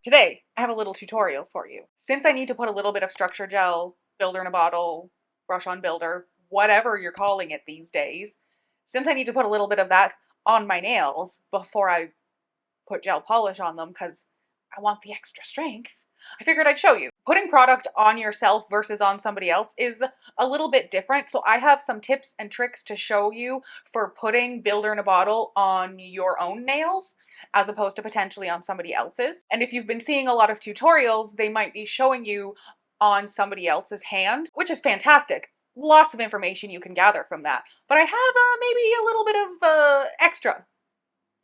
Today, I have a little tutorial for you. Since I need to put a little bit of structure gel, builder in a bottle, brush on builder, whatever you're calling it these days, since I need to put a little bit of that on my nails before I put gel polish on them because I want the extra strength, I figured I'd show you. Putting product on yourself versus on somebody else is a little bit different, so I have some tips and tricks to show you for putting builder in a bottle on your own nails as opposed to potentially on somebody else's. And if you've been seeing a lot of tutorials, they might be showing you on somebody else's hand, which is fantastic. Lots of information you can gather from that. But I have maybe a little bit of extra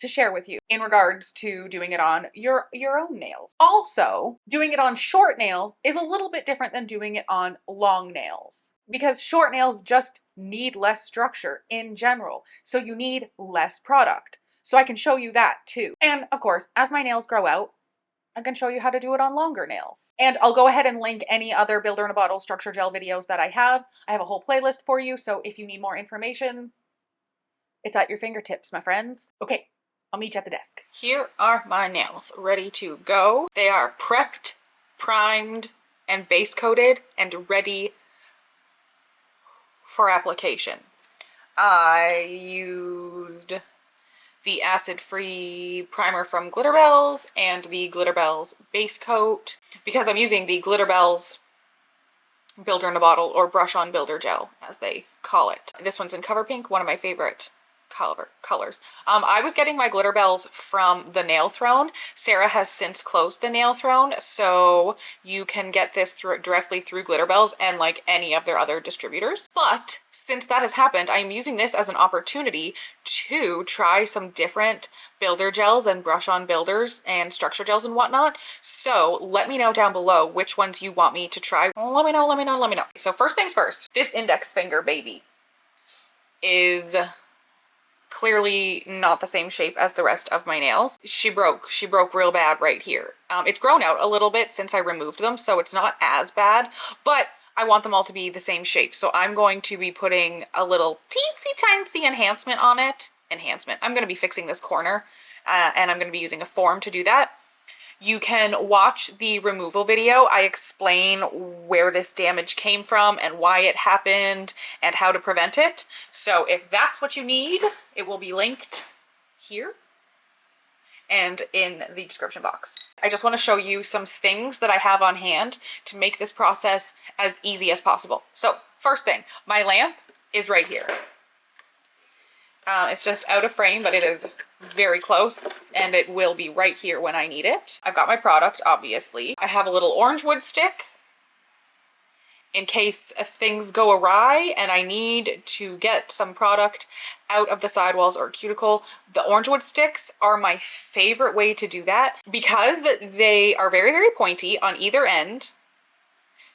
to share with you in regards to doing it on your own nails. Also, doing it on short nails is a little bit different than doing it on long nails because short nails just need less structure in general, so you need less product. So I can show you that too. And of course, as my nails grow out, I can show you how to do it on longer nails. And I'll go ahead and link any other builder in a bottle structure gel videos that I have. I have a whole playlist for you, so if you need more information, it's at your fingertips, my friends. Okay, I'll meet you at the desk. Here are my nails ready to go. They are prepped, primed, and base coated and ready for application. I used the acid-free primer from Glitterbels and the Glitterbels base coat because I'm using the Glitterbels builder in a bottle or brush on builder gel as they call it. This one's in Cover Pink, one of my favorite colors. I was getting my Glitterbels from the Nail Throne. Sarah has since closed the Nail Throne, so you can get this directly through Glitterbels and like any of their other distributors. But since that has happened, I'm using this as an opportunity to try some different builder gels and brush on builders and structure gels and whatnot. So let me know down below which ones you want me to try. Let me know. So first things first, this index finger baby is clearly not the same shape as the rest of my nails. She broke real bad right here. It's grown out a little bit since I removed them, so it's not as bad, but I want them all to be the same shape. So I'm going to be putting a little teensy-tiny enhancement on it. I'm going to be fixing this corner, and I'm going to be using a form to do that. You can watch the removal video. I explain where this damage came from and why it happened and how to prevent it. So if that's what you need, it will be linked here and in the description box. I just want to show you some things that I have on hand to make this process as easy as possible. So first thing, my lamp is right here. It's just out of frame, but it is very close and it will be right here when I need it. I've got my product, obviously. I have a little orange wood stick in case things go awry and I need to get some product out of the sidewalls or cuticle. The orange wood sticks are my favorite way to do that because they are very, very pointy on either end.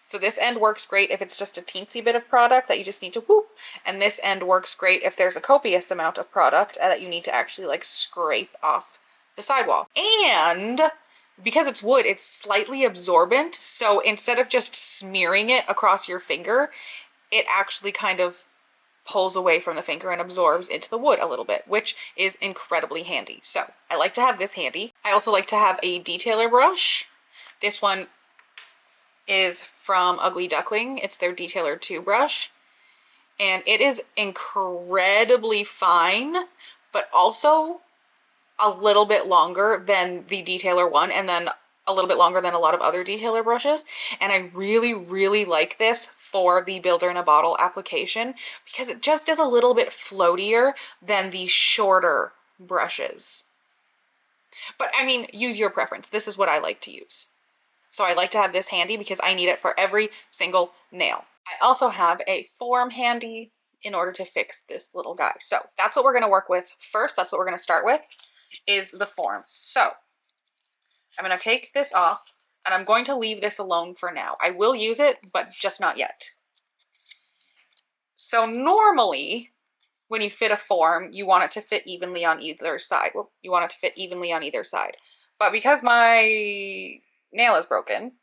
So this end works great if it's just a teensy bit of product that you just need to whoop. And this end works great if there's a copious amount of product that you need to actually like scrape off the sidewall. And because it's wood, it's slightly absorbent. So instead of just smearing it across your finger, it actually kind of pulls away from the finger and absorbs into the wood a little bit, which is incredibly handy. So I like to have this handy. I also like to have a detailer brush. This one is from Ugly Duckling. It's their Detailer 2 brush. And it is incredibly fine, but also a little bit longer than the Detailer 1 and then a little bit longer than a lot of other detailer brushes. And I really, really like this for the builder in a bottle application because it just is a little bit floatier than the shorter brushes. But I mean, use your preference. This is what I like to use. So I like to have this handy because I need it for every single nail. I also have a form handy in order to fix this little guy. So that's what we're going to work with first. That's what we're going to start with is the form. So I'm going to take this off and I'm going to leave this alone for now. I will use it, but just not yet. So normally when you fit a form, you want it to fit evenly on either side. Well, you want it to fit evenly on either side. But because my nail is broken,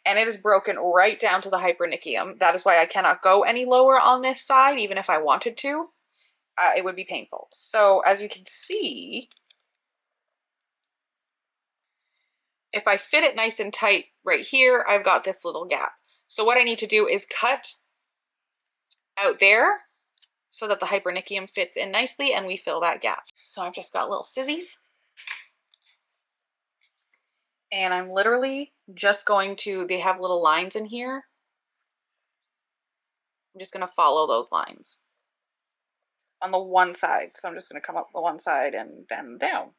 and it is broken right down to the hypernychium. That is why I cannot go any lower on this side, even if I wanted to. It would be painful. So as you can see, If I fit it nice and tight right here, I've got this little gap. So what I need to do is cut out there so that the hypernychium fits in nicely and we fill that gap. So I've just got little scissors. And I'm literally just going to, they have little lines in here. I'm just going to follow those lines on the one side. So I'm just going to come up the one side and then down.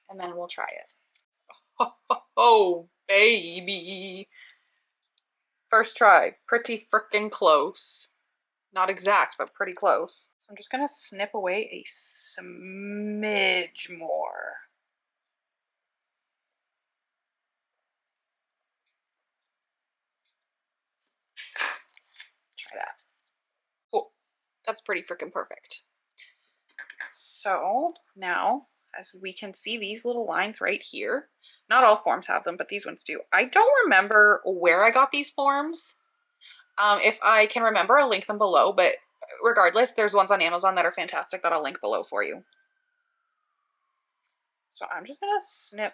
And then we'll try it. Oh, baby. First try, pretty freaking close. Not exact, but pretty close. So I'm just gonna snip away a smidge more. Try that. Cool. That's pretty freaking perfect. So now, as we can see these little lines right here, not all forms have them, but these ones do. I don't remember where I got these forms. If I can remember, I'll link them below, but regardless, there's ones on Amazon that are fantastic that I'll link below for you. So I'm just gonna snip.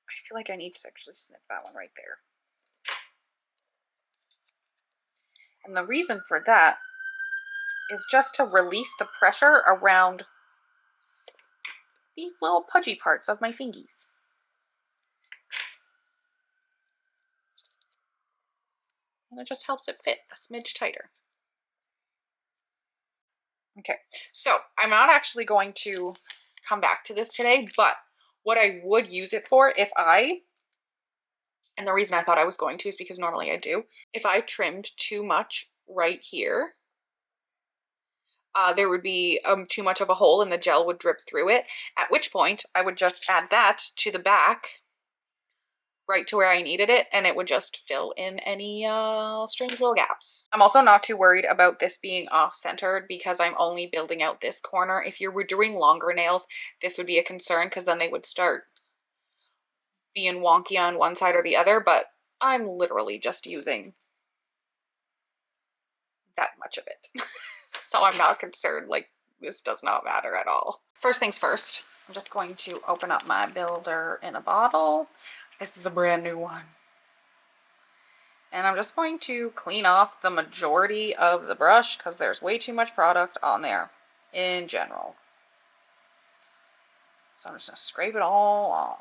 I feel like I need to actually snip that one right there. And the reason for that is just to release the pressure around these little pudgy parts of my fingies. And it just helps it fit a smidge tighter. Okay, so I'm not actually going to come back to this today, but what I would use it for if and the reason I thought I was going to is because normally I do, if I trimmed too much right here, there would be too much of a hole and the gel would drip through it, at which point I would just add that to the back right to where I needed it, and it would just fill in any strange little gaps. I'm also not too worried about this being off-centered because I'm only building out this corner. If you were doing longer nails, this would be a concern because then they would start being wonky on one side or the other, but I'm literally just using that much of it. So I'm not concerned, like this does not matter at all. First things first, I'm just going to open up my builder in a bottle. This is a brand new one. And I'm just going to clean off the majority of the brush because there's way too much product on there in general. So I'm just going to scrape it all off.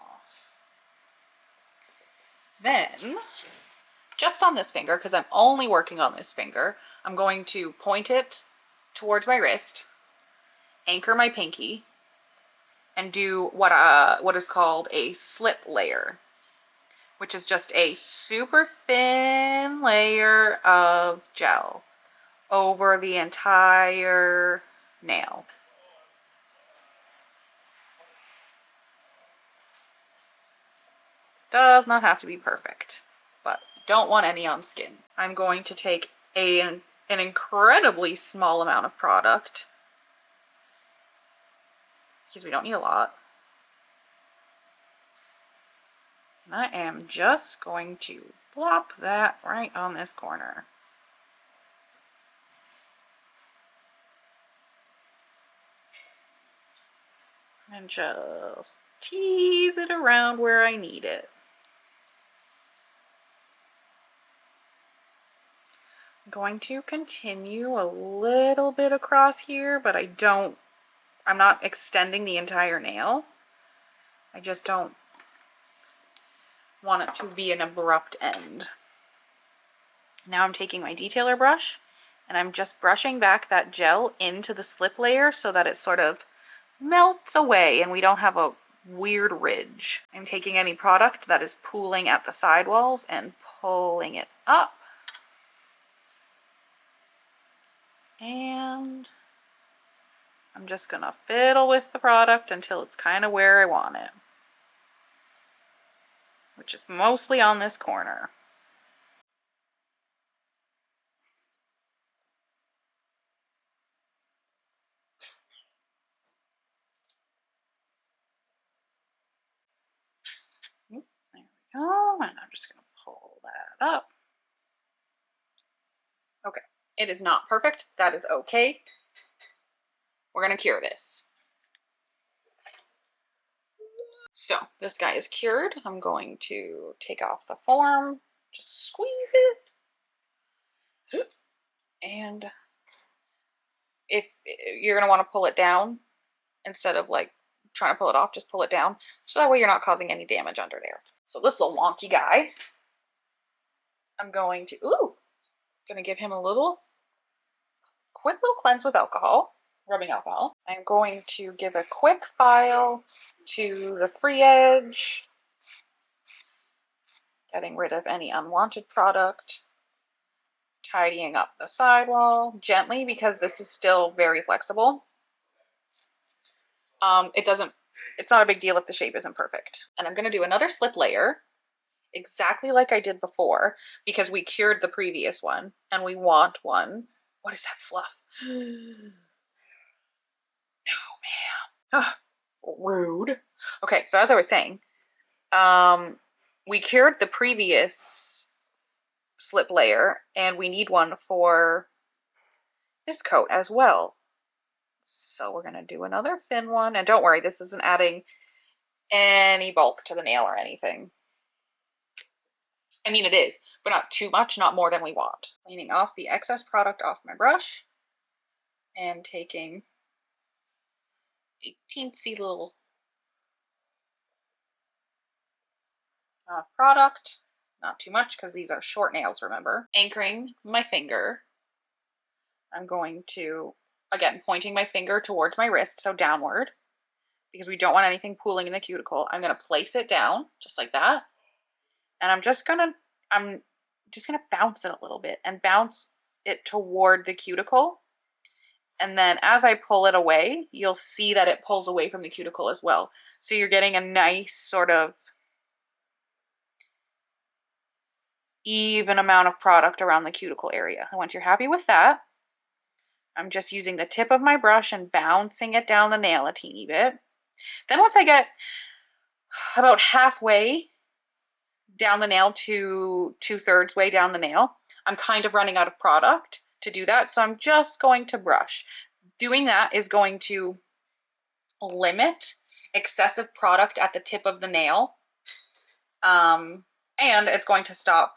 Then, just on this finger, because I'm only working on this finger, I'm going to point it towards my wrist, anchor my pinky, and do what is called a slip layer, which is just a super thin layer of gel over the entire nail. Does not have to be perfect, but don't want any on skin. I'm going to take an incredibly small amount of product because we don't need a lot. And I am just going to plop that right on this corner. And just tease it around where I need it. I'm going to continue a little bit across here, but I'm not extending the entire nail. I just don't want it to be an abrupt end. Now I'm taking my detailer brush and I'm just brushing back that gel into the slip layer so that it sort of melts away and we don't have a weird ridge. I'm taking any product that is pooling at the sidewalls and pulling it up. And I'm just gonna fiddle with the product until it's kind of where I want it, which is mostly on this corner. There we go, and I'm just gonna pull that up. Okay, it is not perfect. That is okay. We're gonna cure this. So this guy is cured. I'm going to take off the form, just squeeze it. And if you're going to want to pull it down instead of like trying to pull it off, just pull it down. So that way you're not causing any damage under there. So this little wonky guy, I'm going to, gonna give him a quick little cleanse with alcohol, rubbing alcohol. I'm going to give a quick file to the free edge, getting rid of any unwanted product, tidying up the sidewall gently because this is still very flexible. It's not a big deal if the shape isn't perfect. And I'm gonna do another slip layer, exactly like I did before, because we cured the previous one and we want one. What is that fluff? No, man. Rude. Okay, so as I was saying, we cured the previous slip layer and we need one for this coat as well. So we're gonna do another thin one, and don't worry, this isn't adding any bulk to the nail or anything. I mean, it is, but not too much, not more than we want. Cleaning off the excess product off my brush and taking a teensy little amount of product, not too much because these are short nails, remember. Anchoring my finger, I'm going to, again, pointing my finger towards my wrist, so downward, because we don't want anything pooling in the cuticle. I'm going to place it down just like that. And I'm just gonna bounce it a little bit and bounce it toward the cuticle. And then as I pull it away, you'll see that it pulls away from the cuticle as well. So you're getting a nice sort of even amount of product around the cuticle area. And once you're happy with that, I'm just using the tip of my brush and bouncing it down the nail a teeny bit. Then once I get about halfway down the nail to 2/3 way down the nail, I'm kind of running out of product to do that. So I'm just going to brush. Doing that is going to limit excessive product at the tip of the nail. And it's going to stop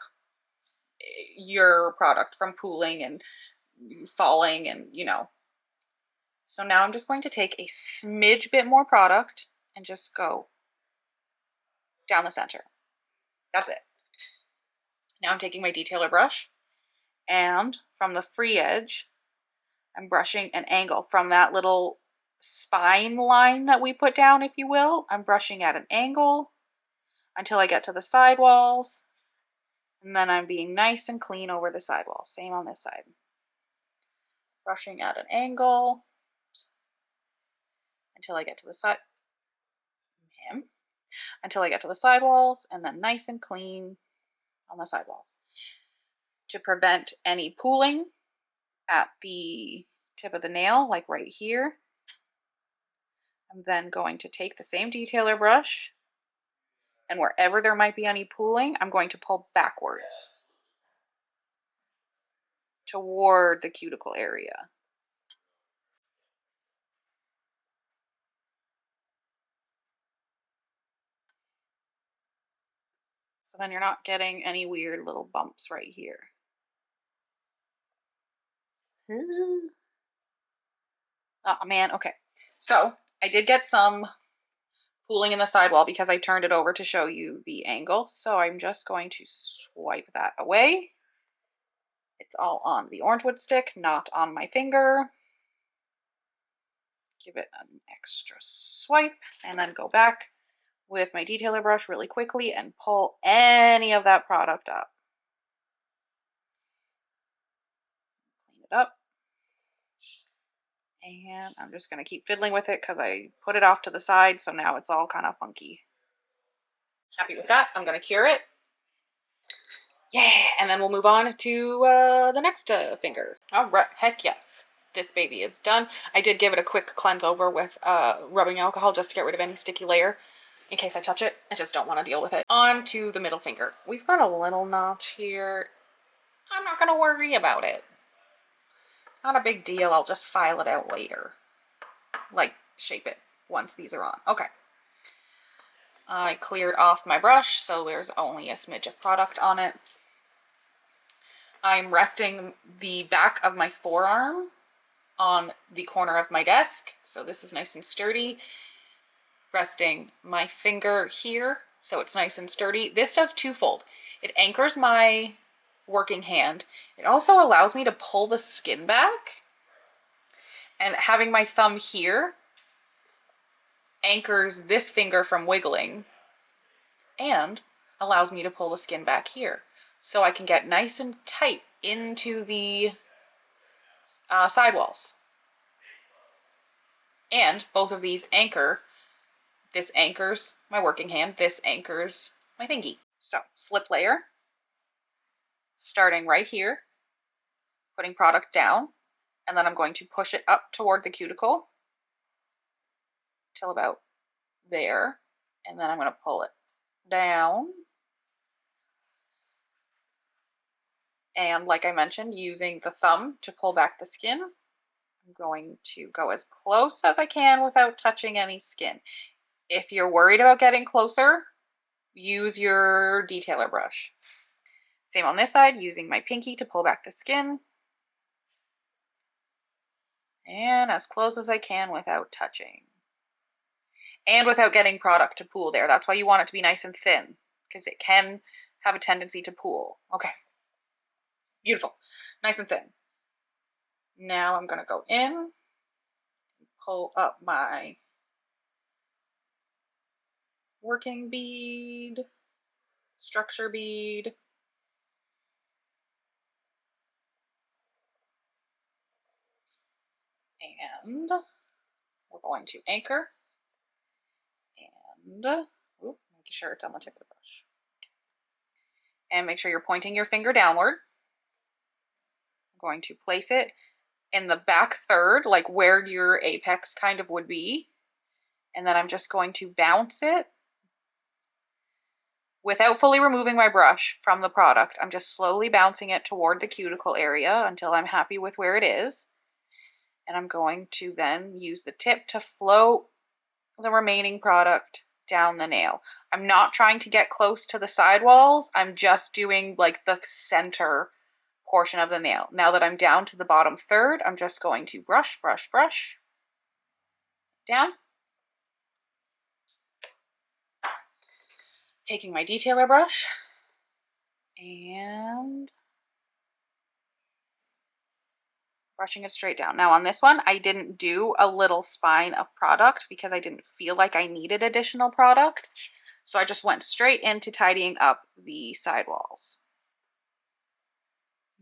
your product from pooling and falling and, you know. So now I'm just going to take a smidge bit more product and just go down the center. That's it. Now I'm taking my detailer brush, and from the free edge, I'm brushing an angle from that little spine line that we put down, if you will. I'm brushing at an angle until I get to the sidewalls, and then I'm being nice and clean over the sidewall. Same on this side. Brushing at an angle until I get to the side. Until I get to the sidewalls, and then nice and clean on the sidewalls. To prevent any pooling at the tip of the nail, like right here, I'm then going to take the same detailer brush, and wherever there might be any pooling, I'm going to pull backwards toward the cuticle area. So then you're not getting any weird little bumps right here. Oh man, okay. So I did get some pooling in the sidewall because I turned it over to show you the angle. So I'm just going to swipe that away. It's all on the orange wood stick, not on my finger. Give it an extra swipe and then go back with my detailer brush really quickly and pull any of that product up. Clean it up. And I'm just going to keep fiddling with it because I put it off to the side, so now it's all kind of funky. Happy with that. I'm going to cure it. Yeah, and then we'll move on to the next finger. All right, heck yes. This baby is done. I did give it a quick cleanse over with rubbing alcohol just to get rid of any sticky layer in case I touch it. I just don't want to deal with it. On to the middle finger. We've got a little notch here. I'm not going to worry about it. Not a big deal. I'll just file it out later. Like, shape it once these are on. Okay. I cleared off my brush, so there's only a smidge of product on it. I'm resting the back of my forearm on the corner of my desk, so this is nice and sturdy. Resting my finger here, so it's nice and sturdy. This does twofold. It anchors my working hand. It also allows me to pull the skin back, and having my thumb here anchors this finger from wiggling and allows me to pull the skin back here. So I can get nice and tight into the sidewalls. And both of these anchor. This anchors my working hand, this anchors my thingy. So slip layer, starting right here, putting product down, and then I'm going to push it up toward the cuticle till about there, and then I'm going to pull it down. And like I mentioned, using the thumb to pull back the skin, I'm going to go as close as I can without touching any skin. If you're worried about getting closer, use your detailer brush. Same on this side, using my pinky to pull back the skin. And as close as I can without touching. And without getting product to pool there. That's why you want it to be nice and thin, because it can have a tendency to pool. Okay. Beautiful. Nice and thin. Now I'm going to go in, pull up my working bead, structure bead, and we're going to anchor, and making sure it's on the tip of the brush. And make sure you're pointing your finger downward. I'm going to place it in the back third, like where your apex kind of would be. And then I'm just going to bounce it without fully removing my brush from the product. I'm just slowly bouncing it toward the cuticle area until I'm happy with where it is. And I'm going to then use the tip to float the remaining product down the nail. I'm not trying to get close to the sidewalls. I'm just doing like the center portion of the nail. Now that I'm down to the bottom third, I'm just going to brush, brush, brush down. Taking my detailer brush and brushing it straight down. Now on this one, I didn't do a little spine of product because I didn't feel like I needed additional product. So I just went straight into tidying up the sidewalls.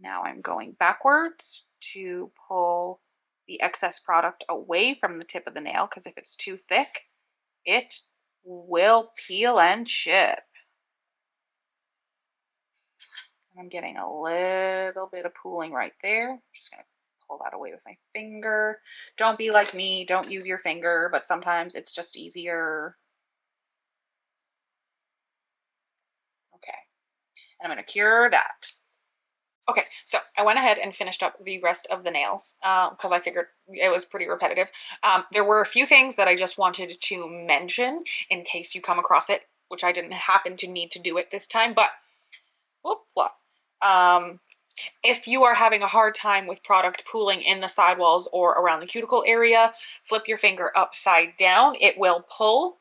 Now I'm going backwards to pull the excess product away from the tip of the nail, because if it's too thick, it will peel and chip. I'm getting a little bit of pooling right there. I'm just going to pull that away with my finger. Don't be like me. Don't use your finger, but sometimes it's just easier. Okay. And I'm going to cure that. Okay, so I went ahead and finished up the rest of the nails because I figured it was pretty repetitive. There were a few things that I just wanted to mention in case you come across it, which I didn't happen to need to do it this time, but whoop, fluff. If you are having a hard time with product pooling in the sidewalls or around the cuticle area, flip your finger upside down. It will pull.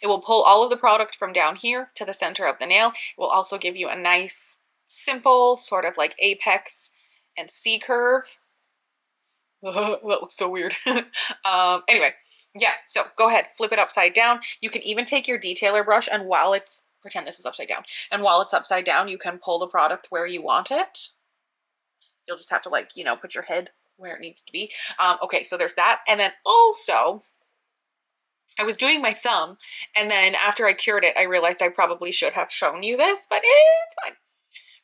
It will pull all of the product from down here to the center of the nail. It will also give you a nice, simple sort of like apex and C curve. That looks so weird. Anyway, yeah, so go ahead, flip it upside down. You can even take your detailer brush, and while it's, pretend this is upside down, and while it's upside down, you can pull the product where you want it. You'll just have to, like, you know, put your head where it needs to be. Okay, so there's that. And then also, I was doing my thumb, and then after I cured it, I realized I probably should have shown you this, but it's fine.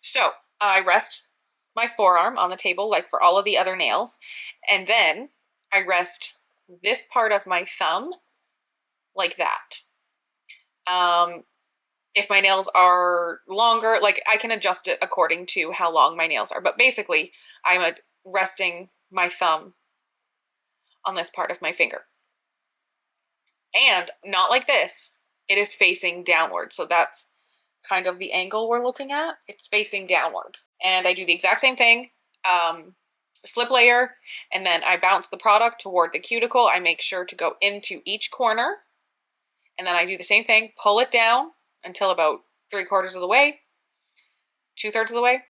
So I rest my forearm on the table like for all of the other nails, and then I rest this part of my thumb like that. If my nails are longer, like I can adjust it according to how long my nails are, but basically I'm resting my thumb on this part of my finger. And not like this. It is facing downward. So that's kind of the angle we're looking at. It's facing downward. And I do the exact same thing. Slip layer, and then I bounce the product toward the cuticle. I make sure to go into each corner, and then I do the same thing, pull it down until about 3/4 of the way, 2/3 of the way,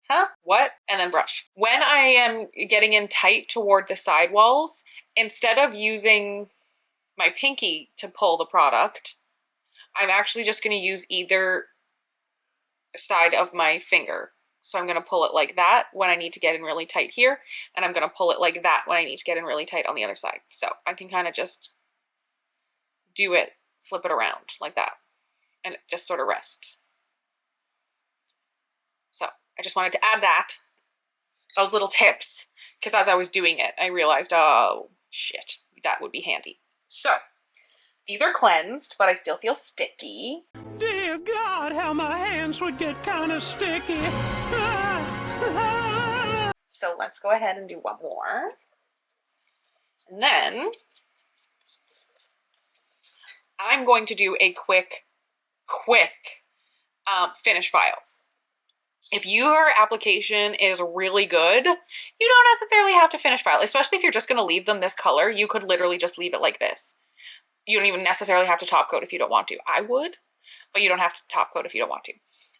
what? And then brush. When I am getting in tight toward the side walls, instead of using my pinky to pull the product, I'm actually just going to use either side of my finger. So I'm going to pull it like that when I need to get in really tight here, and I'm going to pull it like that when I need to get in really tight on the other side. So I can kind of just do it, flip it around like that, and it just sort of rests. So I just wanted to add those little tips, because as I was doing it, I realized, oh shit, that would be handy. So these are cleansed, but I still feel sticky. Dear God, how my hands would get kind of sticky. So let's go ahead and do one more. And then I'm going to do a quick finish file. If your application is really good, you don't necessarily have to finish file, especially if you're just going to leave them this color. You could literally just leave it like this. You don't even necessarily have to top coat if you don't want to. I would, but you don't have to top coat if you don't want to.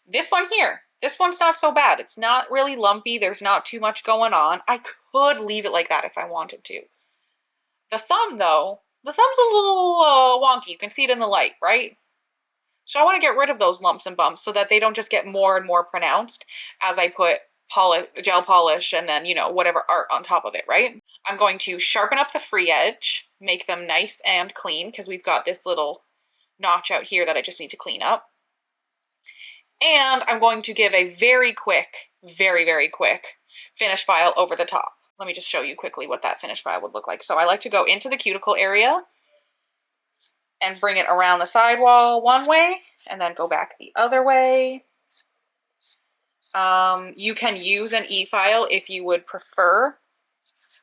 This one here, this one's not so bad. It's not really lumpy. There's not too much going on. I could leave it like that if I wanted to. The thumb, though, the thumb's a little wonky. You can see it in the light, right? So I want to get rid of those lumps and bumps so that they don't just get more and more pronounced as I put gel polish and then, you know, whatever art on top of it, right? I'm going to sharpen up the free edge, make them nice and clean, because we've got this little notch out here that I just need to clean up. And I'm going to give a very quick finish file over the top. Let me just show you quickly what that finish file would look like. So I like to go into the cuticle area and bring it around the sidewall one way and then go back the other way. You can use an e-file if you would prefer,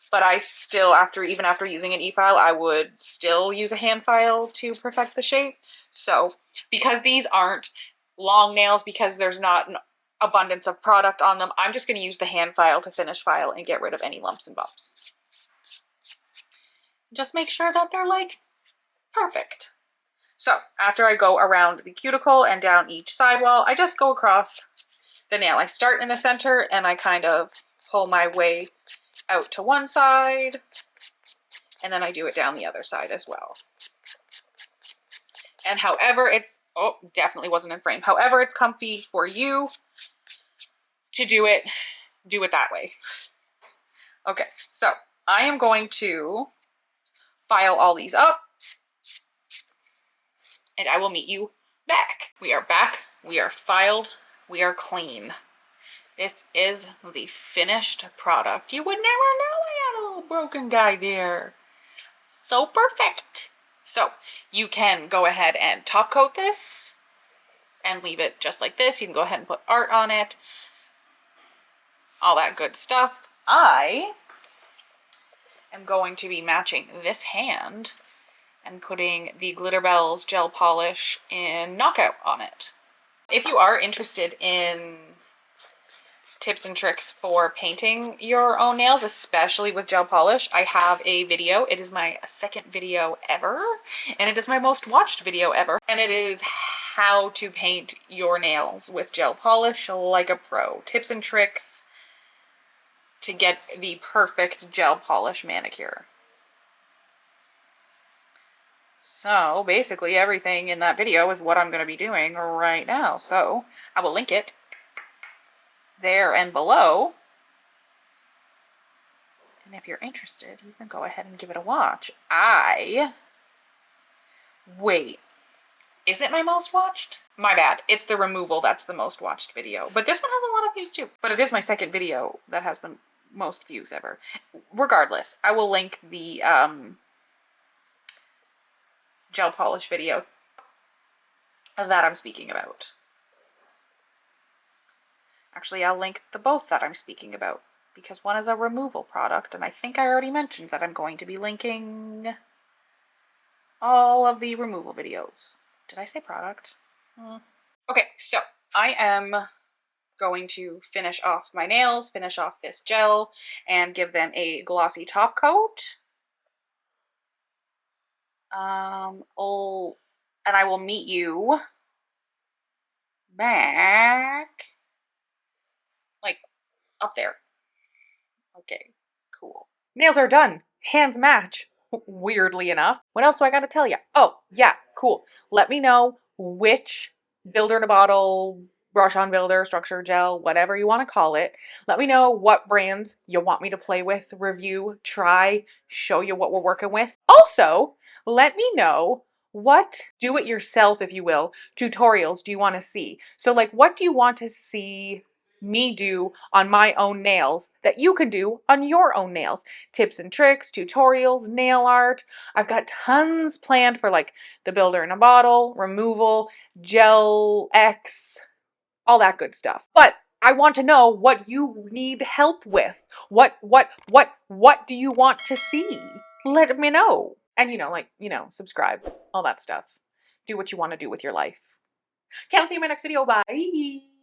but I still, even after using an e-file, I would still use a hand file to perfect the shape. So because these aren't long nails, because there's not an abundance of product on them, I'm just going to use the hand file to finish file and get rid of any lumps and bumps. Just make sure that they're like perfect. So after I go around the cuticle and down each sidewall, I just go across the nail. I start in the center and I kind of pull my way out to one side, and then I do it down the other side as well. And however it's, oh, definitely wasn't in frame. However it's comfy for you to do it that way. Okay, so I am going to file all these up, and I will meet you back. We are back, we are filed, we are clean. This is the finished product. You would never know I had a little broken guy there. So perfect. So you can go ahead and top coat this and leave it just like this. You can go ahead and put art on it, all that good stuff. I am going to be matching this hand and putting the Glitterbels gel polish in Knockout on it. If you are interested in tips and tricks for painting your own nails, especially with gel polish, I have a video. It is my second video ever, and it is my most watched video ever, and it is how to paint your nails with gel polish like a pro. Tips and tricks to get the perfect gel polish manicure. So basically everything in that video is what I'm going to be doing right now. So I will link it there and below. And if you're interested, you can go ahead and give it a watch. Wait, is it my most watched? My bad. It's the removal that's the most watched video. But this one has a lot of views too. But it is my second video that has the most views ever. Regardless, I will link the gel polish video that I'm speaking about. Actually, I'll link the both that I'm speaking about, because one is a removal product, and I think I already mentioned that I'm going to be linking all of the removal videos. Did I say product? Okay, so I am going to finish off my nails, finish off this gel, and give them a glossy top coat. And I will meet you back, like, up there. Okay, cool. Nails are done. Hands match, weirdly enough. What else do I gotta tell you? Oh, yeah, cool. Let me know which builder in a bottle, brush on builder, structure gel, whatever you want to call it. Let me know what brands you want me to play with, review, try, show you what we're working with. Also, let me know what do-it-yourself, if you will, tutorials do you want to see. So like, what do you want to see me do on my own nails that you can do on your own nails? Tips and tricks, tutorials, nail art. I've got tons planned for like the builder in a bottle, removal, gel X, all that good stuff. But I want to know what you need help with. What do you want to see? Let me know. And subscribe, all that stuff. Do what you want to do with your life. Okay, I'll see you in my next video. Bye.